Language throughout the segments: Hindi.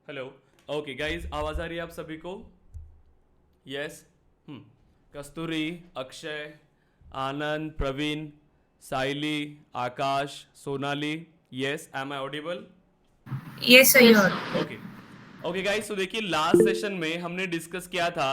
हेलो। ओके गाइस, आवाज़ आ रही है आप सभी को? Yes. Kasturi, Akshay, Anand, Praveen, Saili, Akash, Sonali. Yes, am I audible? Yes, sir, you are. Okay. Okay guys, तो देखिए लास्ट सेशन में हमने डिस्कस किया था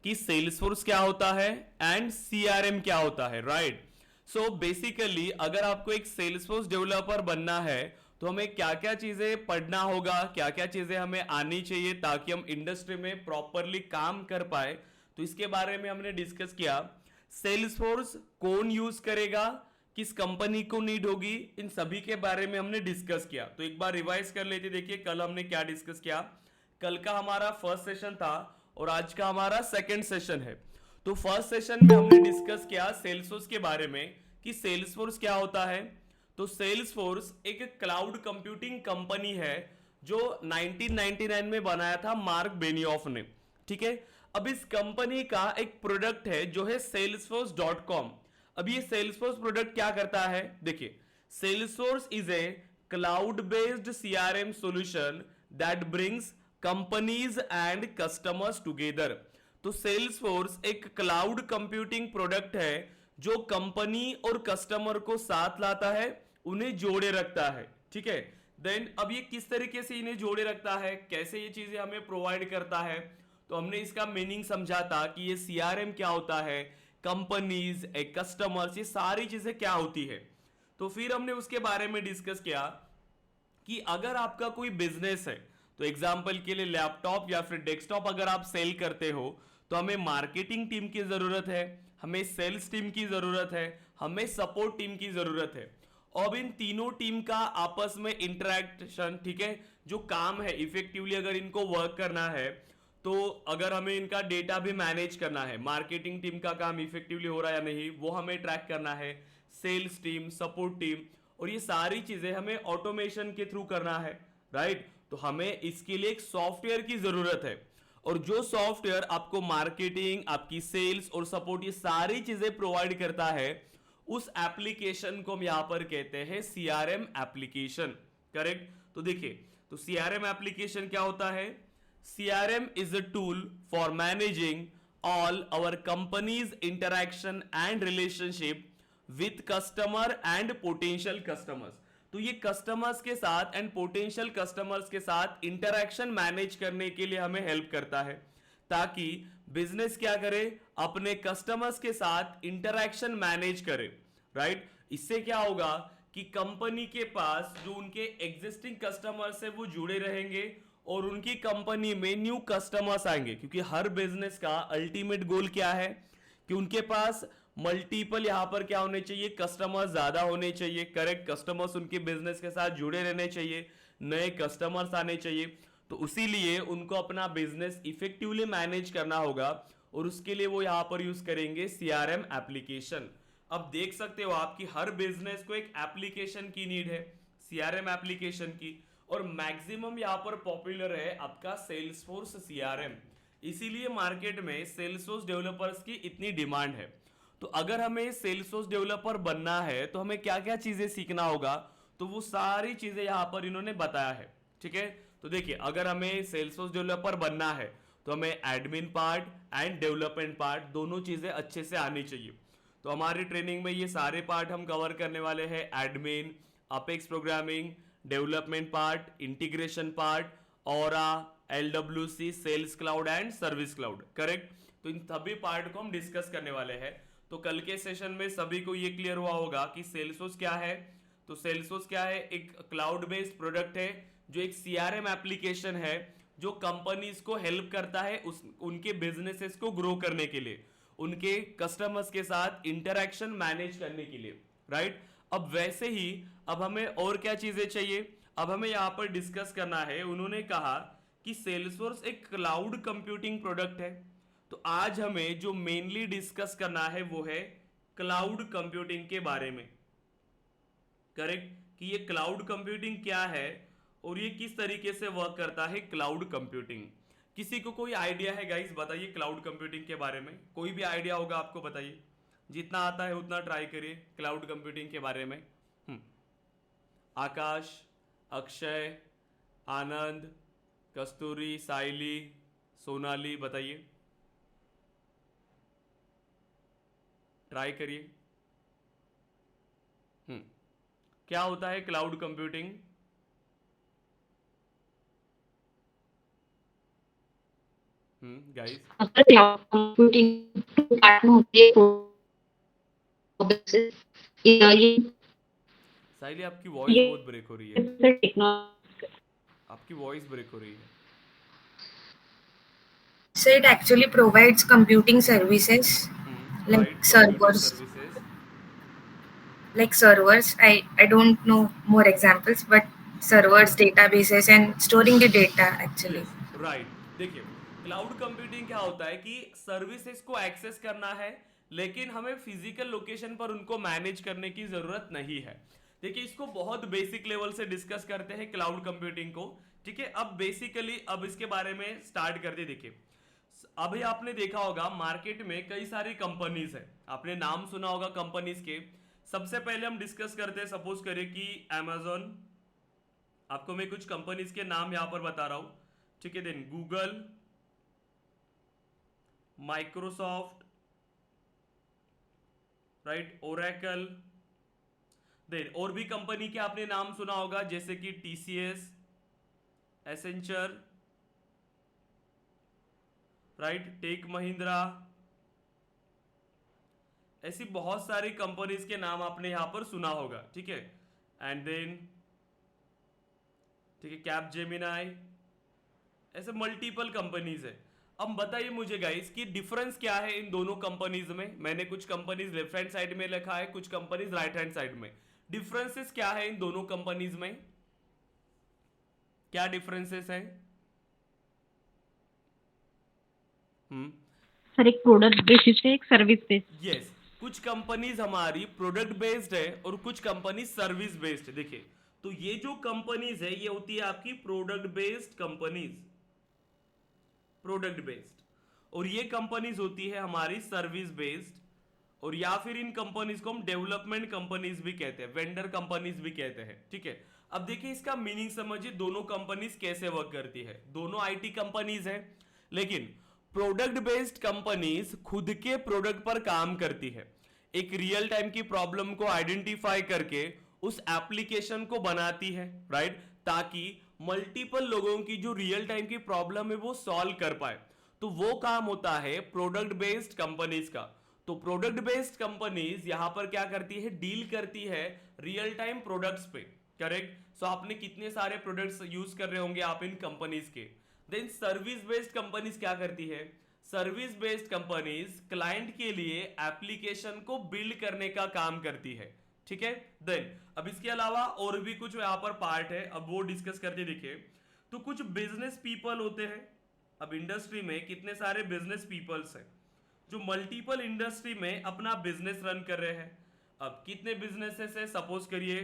कि सेल्सफोर्स क्या होता है एंड सीआरएम क्या होता है, राइट? सो बेसिकली अगर आपको एक सेल्सफोर्स डेवलपर बनना है तो हमें क्या क्या चीजें पढ़ना होगा, क्या क्या चीजें हमें आनी चाहिए ताकि हम इंडस्ट्री में प्रॉपरली काम कर पाए, तो इसके बारे में हमने डिस्कस किया। सेल्सफोर्स कौन यूज करेगा, किस कंपनी को नीड होगी, इन सभी के बारे में हमने डिस्कस किया। तो एक बार रिवाइज कर लेते, देखिए कल हमने क्या डिस्कस किया। कल का हमारा फर्स्ट सेशन था और आज का हमारा सेकंड सेशन है। तो फर्स्ट सेशन में हमने डिस्कस किया सेल्सफोर्स के बारे में कि सेल्सफोर्स क्या होता है। तो सेल्सफोर्स एक क्लाउड कंप्यूटिंग कंपनी है जो 1999 में बनाया था मार्क बेनियोफ ने। ठीक है। अब इस कंपनी का एक प्रोडक्ट है जो है salesforce.com। अब ये सेल्सफोर्स प्रोडक्ट क्या करता है, देखिए। Salesforce is a cloud based CRM solution that brings companies and customers together. तो सेल्सफोर्स एक क्लाउड कंप्यूटिंग प्रोडक्ट है जो कंपनी और कस्टमर को साथ लाता है, उन्हें जोड़े रखता है। ठीक है। देन अब ये किस तरीके से इन्हें जोड़े रखता है, कैसे ये चीजें हमें प्रोवाइड करता है, तो हमने इसका मीनिंग समझा था कि ये सीआरएम क्या होता है, कंपनीज, कस्टमर्स, ये सारी चीजें क्या होती है। तो फिर हमने उसके बारे में डिस्कस किया कि अगर आपका कोई बिजनेस है, तो एग्जाम्पल के लिए लैपटॉप या फिर डेस्कटॉप अगर आप सेल करते हो तो हमें मार्केटिंग टीम की जरूरत है, हमें सेल्स टीम की जरूरत है, हमें सपोर्ट टीम की जरूरत है। अब इन तीनों टीम का आपस में इंटरेक्शन, ठीक है, जो काम है इफेक्टिवली अगर इनको वर्क करना है, तो अगर हमें इनका डेटा भी मैनेज करना है, मार्केटिंग टीम का काम इफेक्टिवली हो रहा है या नहीं वो हमें ट्रैक करना है, सेल्स टीम, सपोर्ट टीम, और ये सारी चीजें हमें ऑटोमेशन के थ्रू करना है, राइट? तो हमें इसके लिए एक सॉफ्टवेयर की जरूरत है, और जो सॉफ्टवेयर आपको मार्केटिंग, आपकी सेल्स और सपोर्ट ये सारी चीजें प्रोवाइड करता है, उस एप्लीकेशन को हम यहां पर कहते हैं सीआरएम एप्लीकेशन। करेक्ट? तो देखिए, तो सीआरएम एप्लीकेशन क्या होता है? CRM is a tool for managing all our company's interaction and relationship with customer and potential customers। तो ये कस्टमर्स के साथ एंड पोटेंशियल कस्टमर्स के साथ इंटरेक्शन मैनेज करने के लिए हमें हेल्प करता है, ताकि बिजनेस क्या करे, अपने कस्टमर्स के साथ इंटरेक्शन मैनेज करे, राइट? इससे क्या होगा कि कंपनी के पास जो उनके एग्जिस्टिंग कस्टमर्स है वो जुड़े रहेंगे और उनकी कंपनी में न्यू कस्टमर्स आएंगे, क्योंकि हर बिजनेस का अल्टीमेट गोल क्या है कि उनके पास मल्टीपल यहां पर क्या होने चाहिए, कस्टमर्स ज्यादा होने चाहिए। करेक्ट? कस्टमर्स उनके बिजनेस के साथ जुड़े रहने चाहिए, नए कस्टमर्स आने चाहिए। तो उसी लिए उनको अपना बिजनेस इफेक्टिवली मैनेज करना होगा, और उसके लिए वो यहां पर यूज करेंगे सीआरएम एप्लीकेशन। अब देख सकते हो आप कि हर बिजनेस को एक एप्लीकेशन की नीड है, सीआरएम एप्लीकेशन की, और मैक्सिमम यहां पर पॉपुलर है आपका सेल्सफोर्स सीआरएम। इसीलिए मार्केट में सेल्सफोर्स डेवलपर्स की इतनी डिमांड है। तो अगर हमें सेल्सफोर्स डेवलपर बनना है तो हमें क्या क्या चीजें सीखना होगा, तो वो सारी चीजें यहां पर इन्होंने बताया है। ठीक है। तो देखिए, अगर हमें सेल्सफोर्स डेवलपर बनना है तो हमें admin part and development part दोनों चीजें अच्छे से आनी चाहिए। तो हमारी ट्रेनिंग में ये सारे पार्ट हम कवर करने वाले हैं, admin, apex programming, development part, integration part, aura, LWC, sales cloud and service cloud. Correct? तो इन सभी पार्ट को हम डिस्कस करने वाले हैं। तो कल के सेशन में सभी को ये क्लियर हुआ होगा कि सेल्सफोर्स क्या है। तो सेल्सफोर्स क्या है? एक क्लाउड बेस्ड प्रोडक्ट है जो एक सीआरएम एप्लीकेशन है जो कंपनीज को हेल्प करता है उनके बिजनेसेस को ग्रो करने के लिए, उनके कस्टमर्स के साथ इंटरेक्शन मैनेज करने के लिए, राइट? अब वैसे ही अब हमें और क्या चीजें चाहिए, अब हमें यहां पर डिस्कस करना है। उन्होंने कहा कि सेल्सफोर्स एक क्लाउड कंप्यूटिंग प्रोडक्ट है, तो आज हमें जो मेनली डिस्कस करना है वो है क्लाउड कंप्यूटिंग के बारे में। करेक्ट? कि ये क्लाउड कंप्यूटिंग क्या है और ये किस तरीके से वर्क करता है क्लाउड कंप्यूटिंग। किसी को कोई आइडिया है गाइस? बताइए क्लाउड कंप्यूटिंग के बारे में कोई भी आइडिया होगा आपको, बताइए। जितना आता है उतना ट्राई करिए क्लाउड कंप्यूटिंग के बारे में। आकाश, अक्षय, आनंद, कस्तूरी, साइली, सोनाली, बताइए, ट्राई करिए। क्या होता है क्लाउड कंप्यूटिंग? गाइस, अगर क्लाउड कंप्यूटिंग टू पार्ट में होती है प्रोसेस ये साइली आपकी वॉइस ये बहुत ब्रेक हो रही है। टेक्नोलॉजी आपकी वॉइस ब्रेक हो रही है। So it actually provides computing services like right, computing servers, services. like servers. I don't know more examples, but servers, databases, and storing the data actually. Yes, right. देखिए, क्लाउड कंप्यूटिंग क्या होता है कि सर्विसेज को एक्सेस करना है, लेकिन हमें फिजिकल लोकेशन पर उनको मैनेज करने की जरूरत नहीं है। देखिए, इसको बहुत बेसिक लेवल से डिस्कस करते हैं क्लाउड कंप्यूटिंग को। ठीक है, अब बेसिकली अब इसके बारे में स्टार्ट करते। देखिए, अभी आपने देखा होगा मार्केट में कई सारी कंपनीज है, आपने नाम सुना होगा कंपनीज के। सबसे पहले हम डिस्कस करते हैं, सपोज करिए कि Amazon। आपको मैं कुछ कंपनीज के नाम यहां पर बता रहा हूं, ठीक है। Then Google, Microsoft, right, Oracle. Then और भी कंपनी के आपने नाम सुना होगा, जैसे कि TCS, Accenture, right, tech Mahindra. ऐसी बहुत सारी कंपनीज के नाम आपने यहां पर सुना होगा, ठीक है। एंड देन, ठीक है, कैप जेमिनाई, ऐसे मल्टीपल कंपनीज है। अब बताइए मुझे गाइस कि डिफरेंस क्या है इन दोनों कंपनीज में। मैंने कुछ कंपनीज लेफ्ट हैंड साइड में लिखा है, कुछ कंपनीज राइट हैंड साइड में। डिफरेंसेस क्या है इन दोनों कंपनीज में? क्या डिफरेंसेस है? सर एक प्रोडक्ट बेसिस है एक सर्विस बेस्ड। यस, कुछ कंपनीज हमारी प्रोडक्ट बेस्ड है और कुछ कंपनी सर्विस बेस्ड है। देखिए, तो ये जो कंपनीज है ये होती है आपकी product based companies, product based. और ये कंपनीज होती है हमारी सर्विस बेस्ड, और या फिर इन कंपनीज को हम डेवलपमेंट कंपनीज भी कहते हैं, वेंडर कंपनीज भी कहते हैं, ठीक है। अब देखिए इसका मीनिंग समझिए, दोनों कंपनीज कैसे वर्क करती है। दोनों आईटी कंपनीज है, लेकिन प्रोडक्ट बेस्ड कंपनीज खुद के प्रोडक्ट पर काम करती है, एक रियल टाइम की प्रॉब्लम को आइडेंटिफाई करके उस एप्लीकेशन को बनाती है, राइट, ताकि मल्टीपल लोगों की जो रियल टाइम की प्रॉब्लम है वो सॉल्व कर पाए। तो वो काम होता है प्रोडक्ट बेस्ड कंपनीज का। तो प्रोडक्ट बेस्ड कंपनीज यहां पर क्या करती है, डील करती है रियल टाइम प्रोडक्ट्स पे, करेक्ट। सो आपने कितने सारे प्रोडक्ट्स यूज कर रहे होंगे आप इन कंपनीज के। देन सर्विस बेस्ड कंपनीज क्या करती है, सर्विस बेस्ड कंपनीज क्लाइंट के लिए एप्लीकेशन को बिल्ड करने का काम करती है, ठीक है। देन अब इसके अलावा और भी कुछ यहां पर पार्ट है, अब वो डिस्कस करते देखिए। तो कुछ बिजनेस पीपल होते हैं, अब इंडस्ट्री में कितने सारे बिजनेस पीपल्स हैं जो मल्टीपल इंडस्ट्री में अपना बिजनेस रन कर रहे हैं। अब कितने बिजनेसेस है, सपोज करिए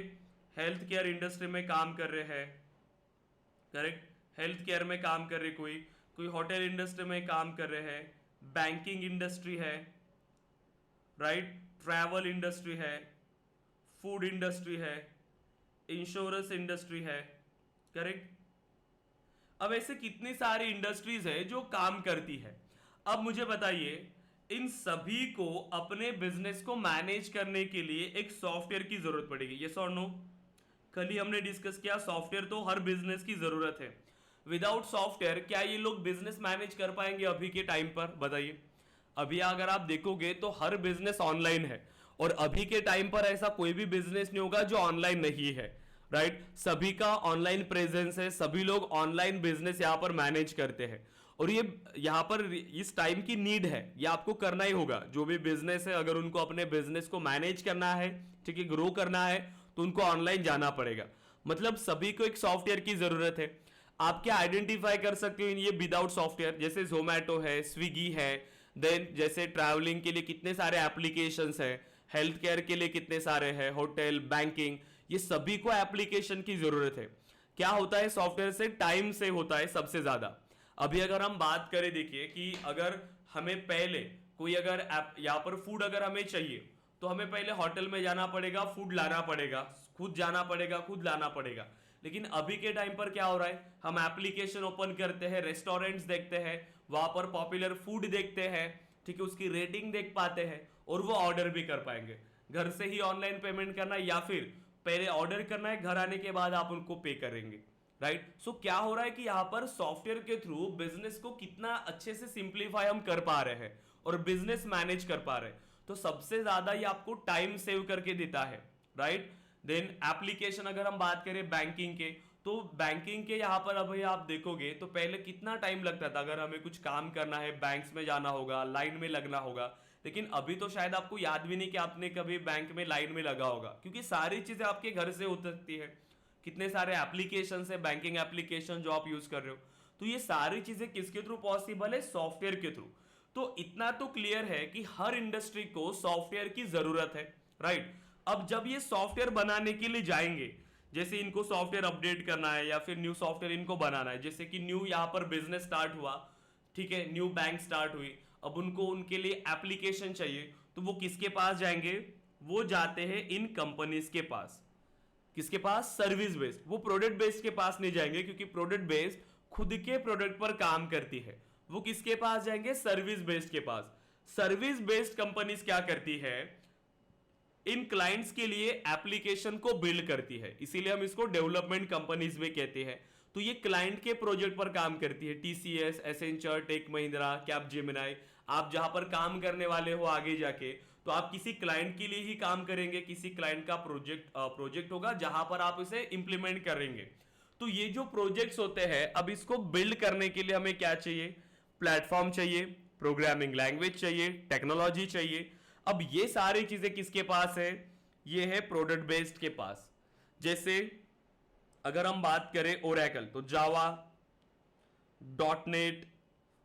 हेल्थ केयर इंडस्ट्री में काम कर रहे हैं, करेक्ट, हेल्थ केयर में काम कर रहे, कोई कोई होटल इंडस्ट्री में काम कर रहे हैं, बैंकिंग इंडस्ट्री है, राइट, ट्रैवल इंडस्ट्री है, फूड इंडस्ट्री है, इंश्योरेंस इंडस्ट्री है, करेक्ट। अब ऐसे कितनी सारी इंडस्ट्रीज है जो काम करती है। अब मुझे बताइए, इन सभी को अपने बिजनेस को मैनेज करने के लिए एक सॉफ्टवेयर की जरूरत पड़ेगी, यस और नो। कल ही हमने डिस्कस किया, सॉफ्टवेयर तो हर बिजनेस की जरूरत है। विदाउट सॉफ्टवेयर क्या ये लोग बिजनेस मैनेज कर पाएंगे अभी के टाइम पर, बताइए। अभी अगर आप देखोगे तो हर बिजनेस ऑनलाइन है, और अभी के टाइम पर ऐसा कोई भी बिजनेस नहीं होगा जो ऑनलाइन नहीं है, राइट। सभी का ऑनलाइन प्रेजेंस है, सभी लोग ऑनलाइन बिजनेस यहाँ पर मैनेज करते हैं, और ये यहाँ पर इस टाइम की नीड है, ये आपको करना ही होगा। जो भी बिजनेस है अगर उनको अपने बिजनेस को मैनेज करना है, ठीक है, ग्रो करना है, तो उनको ऑनलाइन जाना पड़ेगा। मतलब सभी को एक सॉफ्टवेयर की जरूरत है। आप क्या आइडेंटिफाई कर सकते हो ये विदाउट सॉफ्टवेयर, जैसे जोमैटो है, स्विगी है, देन जैसे ट्रैवलिंग के लिए कितने सारे एप्लीकेशंस है, हेल्थ केयर के लिए कितने सारे हैं, होटल, बैंकिंग, ये सभी को एप्लीकेशन की जरूरत है। क्या होता है सॉफ्टवेयर से, टाइम से होता है सबसे ज्यादा। अभी अगर हम बात करें, देखिए कि अगर हमें पहले कोई अगर यहाँ पर फूड अगर हमें चाहिए, तो हमें पहले होटल में जाना पड़ेगा, फूड लाना पड़ेगा, खुद जाना पड़ेगा, खुद लाना पड़ेगा। लेकिन अभी के टाइम पर क्या हो रहा है, हम एप्लीकेशन ओपन करते हैं, रेस्टोरेंट्स देखते हैं, वहां पर पॉपुलर फूड देखते हैं, ठीक है, उसकी रेटिंग देख पाते हैं और वो ऑर्डर भी कर पाएंगे। घर से ही ऑनलाइन पेमेंट करना है या फिर पहले ऑर्डर करना है, घर आने के बाद आप उनको पे करेंगे, राइट। सो क्या हो रहा है कि यहाँ पर सॉफ्टवेयर के थ्रू बिजनेस को कितना अच्छे से सिंप्लीफाई हम कर पा रहे हैं और बिजनेस मैनेज कर पा रहे हैं। तो सबसे ज्यादा ये आपको टाइम सेव करके देता है, राइट। देन एप्लीकेशन अगर हम बात करें बैंकिंग के, तो बैंकिंग के यहाँ पर अभी आप देखोगे तो पहले कितना टाइम लगता था, अगर हमें कुछ काम करना है बैंक्स में जाना होगा, लाइन में लगना होगा। लेकिन अभी तो शायद आपको याद भी नहीं कि आपने कभी बैंक में लाइन में लगा होगा, क्योंकि सारी चीजें आपके घर से हो सकती है। कितने सारे एप्लीकेशन है, बैंकिंग एप्लीकेशन जो आप यूज कर रहे हो, तो ये सारी चीजें किसके थ्रू पॉसिबल है, सॉफ्टवेयर के थ्रू। तो इतना तो क्लियर है कि हर इंडस्ट्री को सॉफ्टवेयर की जरूरत है, राइट। अब जब ये सॉफ्टवेयर बनाने के लिए जाएंगे, जैसे इनको सॉफ्टवेयर अपडेट करना है या फिर न्यू सॉफ्टवेयर इनको बनाना है, जैसे कि न्यू यहाँ पर बिजनेस स्टार्ट हुआ, ठीक है, न्यू बैंक स्टार्ट हुई, अब उनको उनके लिए एप्लीकेशन चाहिए, तो वो किसके पास जाएंगे, वो जाते हैं इन कंपनीज के पास। किसके पास, सर्विस बेस्ड। वो प्रोडक्ट बेस्ड के पास नहीं जाएंगे, क्योंकि प्रोडक्ट बेस्ड खुद के प्रोडक्ट पर काम करती है। वो किसके पास जाएंगे, सर्विस बेस्ड के पास। सर्विस बेस्ड कंपनीज क्या करती है, इन क्लाइंट्स के लिए एप्लीकेशन को बिल्ड करती है, इसीलिए हम इसको डेवलपमेंट कंपनीज में कहते हैं। तो ये क्लाइंट के प्रोजेक्ट पर काम करती है, TCS, Accenture, tech Mahindra, Capgemini. आप जहां पर काम करने वाले हो आगे जाके, तो आप किसी क्लाइंट के लिए ही काम करेंगे, किसी क्लाइंट का प्रोजेक्ट होगा जहां पर आप इसे इंप्लीमेंट करेंगे। तो ये जो प्रोजेक्ट्स होते हैं, अब इसको बिल्ड करने के लिए हमें क्या चाहिए, प्लेटफॉर्म चाहिए, प्रोग्रामिंग लैंग्वेज चाहिए, टेक्नोलॉजी चाहिए। अब ये सारी चीजें किसके पास है, ये है प्रोडक्ट बेस्ड के पास। जैसे अगर हम बात करें ओरेकल, तो जावा, .NET,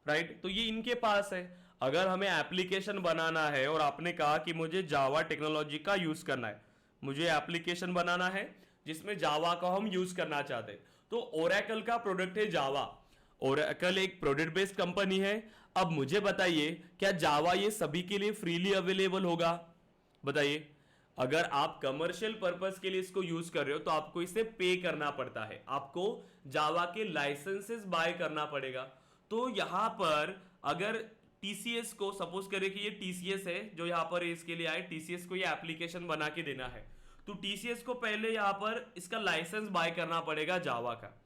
राइट, तो ये इनके पास है। अगर हमें एप्लीकेशन बनाना है और आपने कहा कि मुझे जावा टेक्नोलॉजी का यूज करना है, मुझे एप्लीकेशन बनाना है जिसमें जावा का हम यूज करना चाहते हैं, तो ओरेकल का प्रोडक्ट है जावा। ओरेकल एक प्रोडक्ट बेस्ड कंपनी है। अब मुझे बताइए, क्या जावा ये सभी के लिए फ्रीली अवेलेबल होगा, बताइए। अगर आप कमर्शियल पर्पस के लिए इसको यूज कर रहे हो तो आपको इसे पे करना पड़ता है, आपको जावा के लाइसेंसेस बाय करना पड़ेगा। तो यहां पर अगर टीसीएस को, सपोज करें कि ये टीसीएस है जो यहां पर इसके लिए आए, टीसीएस को ये एप्लीकेशन बना के देना है, तो टीसीएस को पहले यहां पर इसका लाइसेंस बाय करना पड़ेगा जावा का।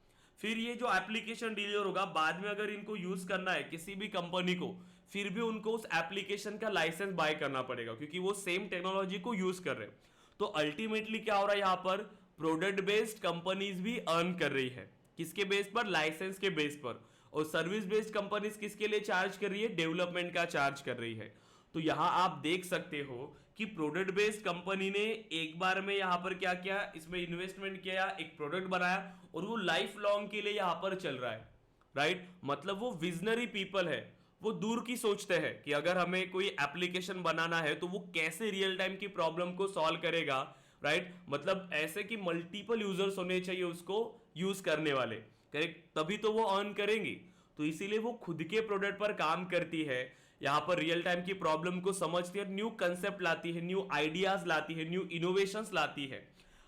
फिर ये जो एप्लीकेशन डिलीवर होगा, बाद में अगर इनको यूज करना है किसी भी कंपनी को, फिर भी उनको उस एप्लीकेशन का लाइसेंस बाय करना पड़ेगा, क्योंकि वो सेम टेक्नोलॉजी को यूज कर रहे हैं। तो अल्टीमेटली क्या हो रहा है, यहां पर प्रोडक्ट बेस्ड कंपनीज भी अर्न कर रही है, किसके बेस पर, लाइसेंस के बेस पर। और सर्विस बेस्ड कंपनीज किसके लिए चार्ज कर रही है, डेवलपमेंट का चार्ज कर रही है। तो यहां आप देख सकते हो कि प्रोडक्ट बेस्ड कंपनी ने एक बार में यहां पर क्या किया, इसमें इन्वेस्टमेंट किया, एक प्रोडक्ट बनाया और वो लाइफ लॉन्ग के लिए यहां पर चल रहा है, राइट। मतलब वो विजनरी पीपल है, वो दूर की सोचते हैं कि अगर हमें कोई एप्लीकेशन बनाना है तो वो कैसे रियल टाइम की प्रॉब्लम को सॉल्व करेगा, राइट। मतलब ऐसे कि मल्टीपल यूजर्स होने चाहिए उसको यूज करने वाले, करेक्ट, तभी तो वो अर्न करेंगी। तो इसीलिए वो खुद के प्रोडक्ट पर काम करती है, यहां पर रियल टाइम की प्रॉब्लम को समझती है, न्यू कंसेप्ट लाती है, न्यू आइडियाज लाती है, न्यू इनोवेशंस लाती है।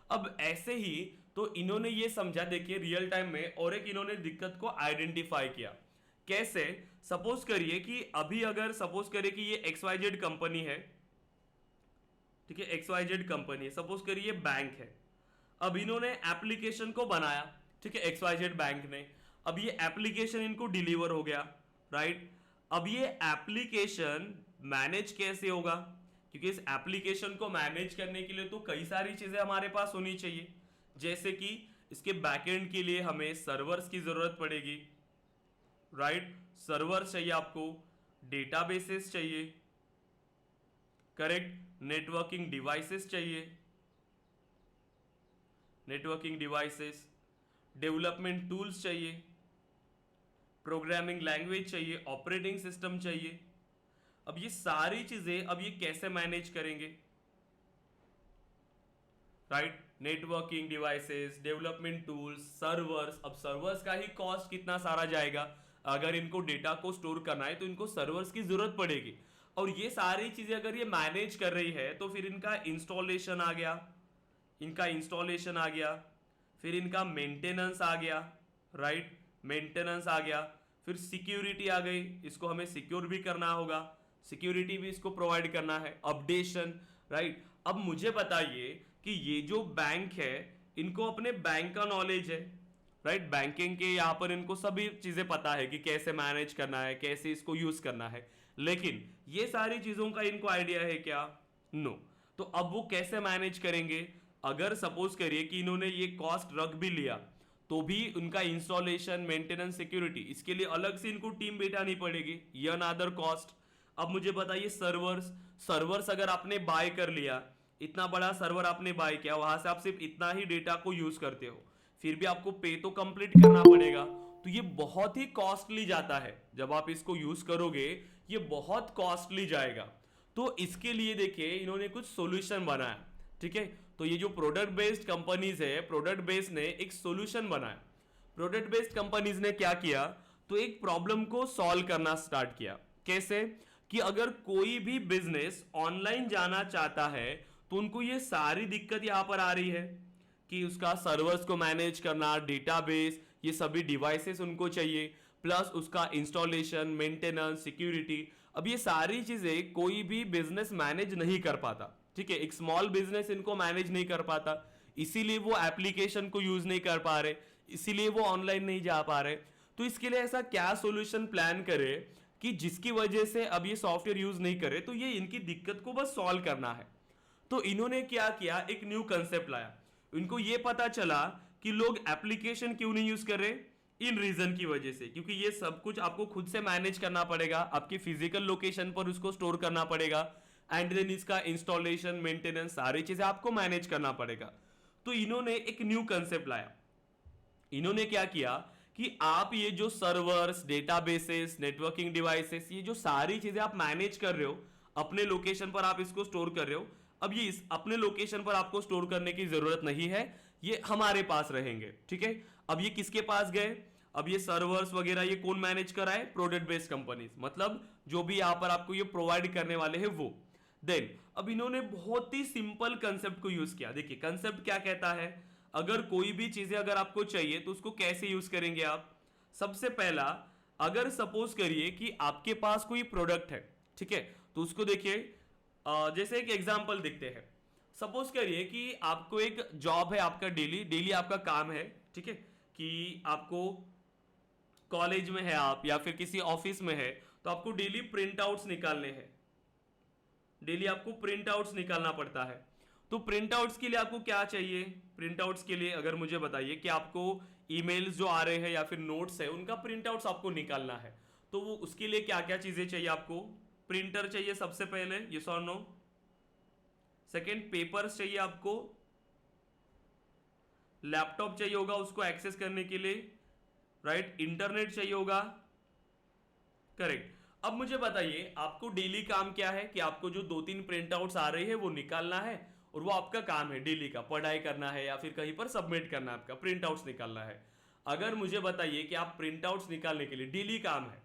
अब ऐसे ही तो इन्होंने ये समझा, देखिए रियल टाइम में, और एक इन्होंने दिक्कत को आइडेंटिफाई किया। कैसे, सपोज करिए कि अभी अगर सपोज करिए कि ये XYZ कंपनी है, ठीक है, XYZ कंपनी, सपोज करिए बैंक है। अब इन्होंने एप्लीकेशन को बनाया, ठीक है, XYZ बैंक ने। अब ये एप्लीकेशन इनको डिलीवर हो गया, राइट। अब ये एप्लीकेशन मैनेज कैसे होगा, क्योंकि इस एप्लीकेशन को मैनेज करने के लिए तो कई सारी चीजें हमारे पास होनी चाहिए, जैसे कि इसके बैकएंड के लिए हमें सर्वर्स की जरूरत पड़ेगी, राइट। सर्वर्स चाहिए आपको, डेटाबेसेस चाहिए, करेक्ट, नेटवर्किंग डिवाइसेस चाहिए, नेटवर्किंग डिवाइसेस, डेवलपमेंट टूल्स चाहिए, प्रोग्रामिंग लैंग्वेज चाहिए, ऑपरेटिंग सिस्टम चाहिए। अब ये सारी चीजें अब ये कैसे मैनेज करेंगे, right. Networking devices, development tools, servers. अब सर्वर्स का ही कॉस्ट कितना सारा जाएगा, अगर इनको डेटा को स्टोर करना है तो इनको सर्वर्स की जरूरत पड़ेगी। और ये सारी चीजें अगर ये मैनेज कर रही है तो फिर इनका इंस्टॉलेशन आ गया, फिर इनका मेंटेनेंस आ गया, राइट, मेंटेनेंस आ गया, फिर सिक्योरिटी आ गई, इसको हमें सिक्योर भी करना होगा, सिक्योरिटी भी इसको प्रोवाइड करना है, अपडेशन, राइट। अब मुझे बताइए कि ये जो बैंक है इनको अपने बैंक का नॉलेज है, राइट, बैंकिंग के यहाँ पर इनको सभी चीजें पता है कि कैसे मैनेज करना है, कैसे इसको यूज करना है, लेकिन ये सारी चीजों का इनको आइडिया है क्या? नो। तो अब वो कैसे मैनेज करेंगे? अगर सपोज करिए कि इन्होंने ये कॉस्ट रख भी लिया तो भी उनका इंस्टॉलेशन, मेंटेनेंस, सिक्योरिटी, इसके लिए अलग से इनको टीम बैठानी पड़ेगी, ये अनदर कॉस्ट। अब मुझे बताइए सर्वर्स अगर आपने बाय कर लिया, इतना बड़ा सर्वर आपने बाय किया, वहां से आप सिर्फ इतना ही डेटा को यूज करते हो, फिर भी आपको पे तो कंप्लीट करना पड़ेगा, तो ये बहुत ही कॉस्टली जाता है। जब आप इसको यूज करोगे ये बहुत कॉस्टली जाएगा। तो इसके लिए देखिए इन्होंने कुछ सॉल्यूशन बनाया, ठीक है। तो ये जो प्रोडक्ट बेस्ड कंपनीज है, प्रोडक्ट बेस्ड ने एक सॉल्यूशन बनाया। प्रोडक्ट बेस्ड कंपनीज ने क्या किया, तो एक प्रॉब्लम को सॉल्व करना स्टार्ट किया। कैसे? कि अगर कोई भी बिजनेस ऑनलाइन जाना चाहता है तो उनको ये सारी दिक्कत यहां पर आ रही है कि उसका सर्वर्स को मैनेज करना, डेटाबेस, ये सभी डिवाइसेस उनको चाहिए, प्लस उसका इंस्टॉलेशन, मेंटेनेंस, सिक्योरिटी। अब ये सारी चीजें कोई भी बिजनेस मैनेज नहीं कर पाता, ठीक है। एक स्मॉल बिजनेस इनको मैनेज नहीं कर पाता, इसीलिए वो एप्लीकेशन को यूज नहीं कर पा रहे, इसीलिए वो ऑनलाइन नहीं जा पा रहे। तो इसके लिए ऐसा क्या सॉल्यूशन प्लान करे कि जिसकी वजह से अब ये सॉफ्टवेयर यूज नहीं करे, तो ये इनकी दिक्कत को बस सॉल्व करना है। तो इन्होंने क्या किया, एक न्यू कंसेप्ट लाया। इनको ये पता चला कि लोग एप्लीकेशन क्यों नहीं यूज कर रहे, इन रीजन की वजह से, क्योंकि ये सब कुछ आपको खुद से मैनेज करना पड़ेगा, आपकी फिजिकल लोकेशन पर उसको स्टोर करना पड़ेगा, एंड देन इसका इंस्टॉलेशन, मेंटेनेंस, सारी चीजें आपको मैनेज करना पड़ेगा। तो इन्होंने एक न्यू कंसेप्ट लाया। इन्होंने क्या किया कि आप ये जो सर्वर्स, डेटाबेसेस, नेटवर्किंग डिवाइसेस, ये जो सारी चीजें आप मैनेज कर रहे हो, अपने लोकेशन पर आप इसको स्टोर कर रहे हो, अब ये इस अपने लोकेशन पर आपको स्टोर करने की जरूरत नहीं है, ये हमारे पास रहेंगे, ठीक है। अब ये किसके पास गए? अब ये सर्वर्स वगैरह ये कौन मैनेज कर रहा है? प्रोडक्ट बेस्ड कंपनीज, मतलब जो भी यहां पर आपको ये प्रोवाइड करने वाले हैं वो। देन अब इन्होंने बहुत ही सिंपल कंसेप्ट को यूज किया। देखिए कंसेप्ट क्या कहता है, अगर कोई भी चीजें अगर आपको चाहिए तो उसको कैसे यूज करेंगे आप? सबसे पहला, अगर सपोज करिए कि आपके पास कोई प्रोडक्ट है, ठीक है, तो उसको देखिए, जैसे एक एग्जांपल देखते हैं। सपोज करिए कि आपको एक जॉब है, आपका डेली आपका काम है, ठीक है, कि आपको कॉलेज में है आप या फिर किसी ऑफिस में है, तो आपको डेली प्रिंट आउट्स निकालने हैं, डेली आपको प्रिंट आउट्स निकालना पड़ता है। तो प्रिंट आउट्स के लिए आपको क्या चाहिए? प्रिंट आउट्स के लिए अगर मुझे बताइए कि आपको ईमेल्स जो आ रहे हैं या फिर नोट्स है उनका प्रिंट आउट्स आपको निकालना है, तो वो उसके लिए क्या क्या चीजें चाहिए आपको? प्रिंटर चाहिए सबसे पहले, यस और नो। सेकेंड, पेपर्स चाहिए आपको, लैपटॉप चाहिए होगा उसको एक्सेस करने के लिए, राइट, इंटरनेट चाहिए होगा, करेक्ट। अब मुझे बताइए आपको डेली काम क्या है कि आपको जो 2-3 प्रिंट आउट्स आ रही है वो निकालना है, और वो आपका काम है डेली का, पढ़ाई करना है या फिर कहीं पर सबमिट करना है, आपका प्रिंट आउट्स निकालना है। अगर मुझे बताइए कि आप प्रिंट आउट्स निकालने के लिए डेली काम है,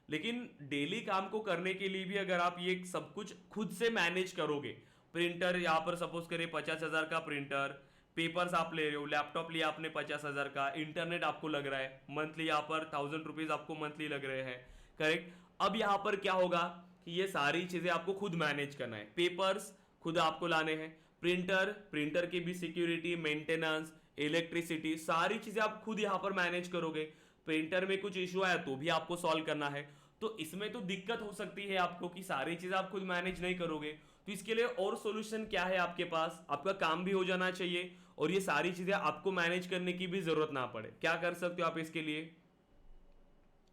लेकिन डेली काम को करने के लिए भी अगर आप ये सब कुछ खुद से मैनेज करोगे, प्रिंटर यहाँ पर सपोज करें 50,000 का प्रिंटर, पेपर्स आप ले रहे हो, लैपटॉप लिया आपने 50,000 का, इंटरनेट आपको लग रहा है मंथली यहाँ पर 1000 रुपीज आपको मंथली लग रहे हैं, करेक्ट। अब यहाँ पर क्या होगा कि ये सारी चीजें आपको खुद मैनेज करना है, पेपर्स खुद आपको लाने हैं, प्रिंटर की भी सिक्योरिटी, मेंटेनेंस, इलेक्ट्रिसिटी, सारी चीजें आप खुद यहाँ पर मैनेज करोगे। प्रिंटर में कुछ इशू आया तो भी आपको सॉल्व करना है, तो इसमें तो दिक्कत हो सकती है आपको कि सारी चीजें आप खुद मैनेज नहीं करोगे। तो इसके लिए और सॉल्यूशन क्या है आपके पास? आपका काम भी हो जाना चाहिए और ये सारी चीजें आपको मैनेज करने की भी जरूरत ना पड़े। क्या कर सकते हो आप इसके लिए?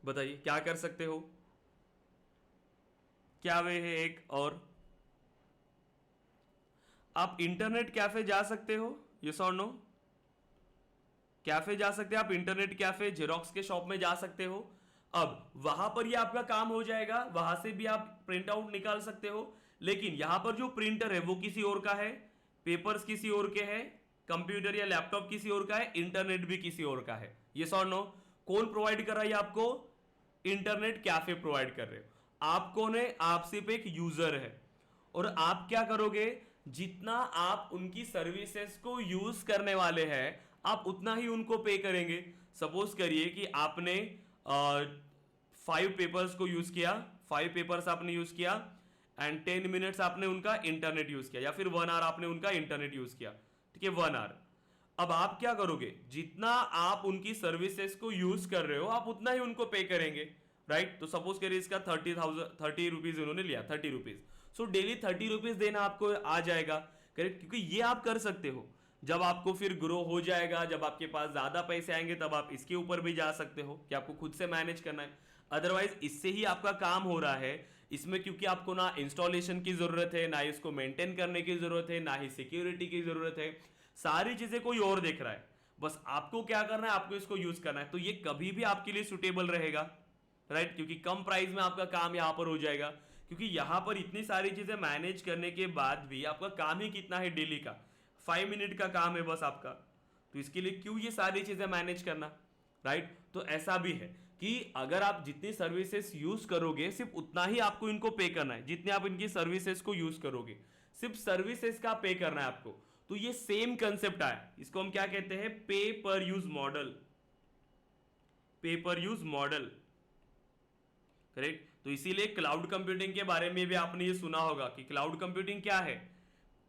बताइए क्या कर सकते हो? क्या वे है? एक और, आप इंटरनेट कैफे जा सकते हो, यस और नो? कैफे जा सकते हैं आप, इंटरनेट कैफे, जेरोक्स के शॉप में जा सकते हो। अब वहां पर ये आपका काम हो जाएगा, वहां से भी आप प्रिंट आउट निकाल सकते हो, लेकिन यहां पर जो प्रिंटर है वो किसी और का है, पेपर्स किसी और के हैं, कंप्यूटर या लैपटॉप किसी और का है, इंटरनेट भी किसी और का है, यस और नो? कौन प्रोवाइड कर रहा है आपको? इंटरनेट कैफे प्रोवाइड कर रहे हो। आप कौन है? आप सिर्फ एक यूजर है, और आप क्या करोगे, जितना आप उनकी सर्विसेज को यूज करने वाले हैं, आप उतना ही उनको पे करेंगे। सपोज करिए कि आपने 5 पेपर्स को यूज किया, 5 पेपर्स आपने यूज किया एंड 10 मिनट्स आपने उनका इंटरनेट यूज किया, या फिर 1 आवर आपने उनका इंटरनेट यूज किया, ठीक है, 1 आवर। अब आप क्या करोगे, जितना आप उनकी सर्विसेज को यूज कर रहे हो आप उतना ही उनको पे करेंगे, राइट। तो सपोज करिए इसका 30 रुपीज उन्होंने लिया, 30 रुपीज, सो डेली 30 रुपीज देना आपको आ जाएगा, करेक्ट, क्योंकि ये आप कर सकते हो। जब आपको फिर ग्रो हो जाएगा, जब आपके पास ज्यादा पैसे आएंगे, तब आप इसके ऊपर भी जा सकते हो कि आपको खुद से मैनेज करना है। अदरवाइज इससे ही आपका काम हो रहा है इसमें, क्योंकि आपको ना इंस्टॉलेशन की जरूरत है, ना ही इसको मेंटेन करने की जरूरत है, ना ही सिक्योरिटी की जरूरत है, सारी चीजें कोई और देख रहा है, बस आपको क्या करना है, आपको इसको यूज करना है। तो ये कभी भी आपके लिए सुटेबल रहेगा, राइट, क्योंकि कम प्राइस में आपका काम यहां पर हो जाएगा, क्योंकि यहां पर इतनी सारी चीजें मैनेज करने के बाद भी आपका काम ही कितना है डेली का, 5 मिनट का काम है बस आपका, तो इसके लिए क्यों ये सारी चीजें मैनेज करना, राइट। तो ऐसा भी है कि अगर आप जितनी सर्विसेज यूज करोगे सिर्फ उतना ही आपको इनको पे करना है, जितने आप इनकी सर्विसेज को यूज करोगे सिर्फ सर्विसेज का पे करना है आपको। तो ये सेम कंसेप्ट आया, इसको हम क्या कहते हैं, पे पर यूज मॉडल, पे पर यूज मॉडल, करेक्ट। तो इसीलिए क्लाउड कंप्यूटिंग के बारे में भी आपने ये सुना होगा कि क्लाउड कंप्यूटिंग क्या है,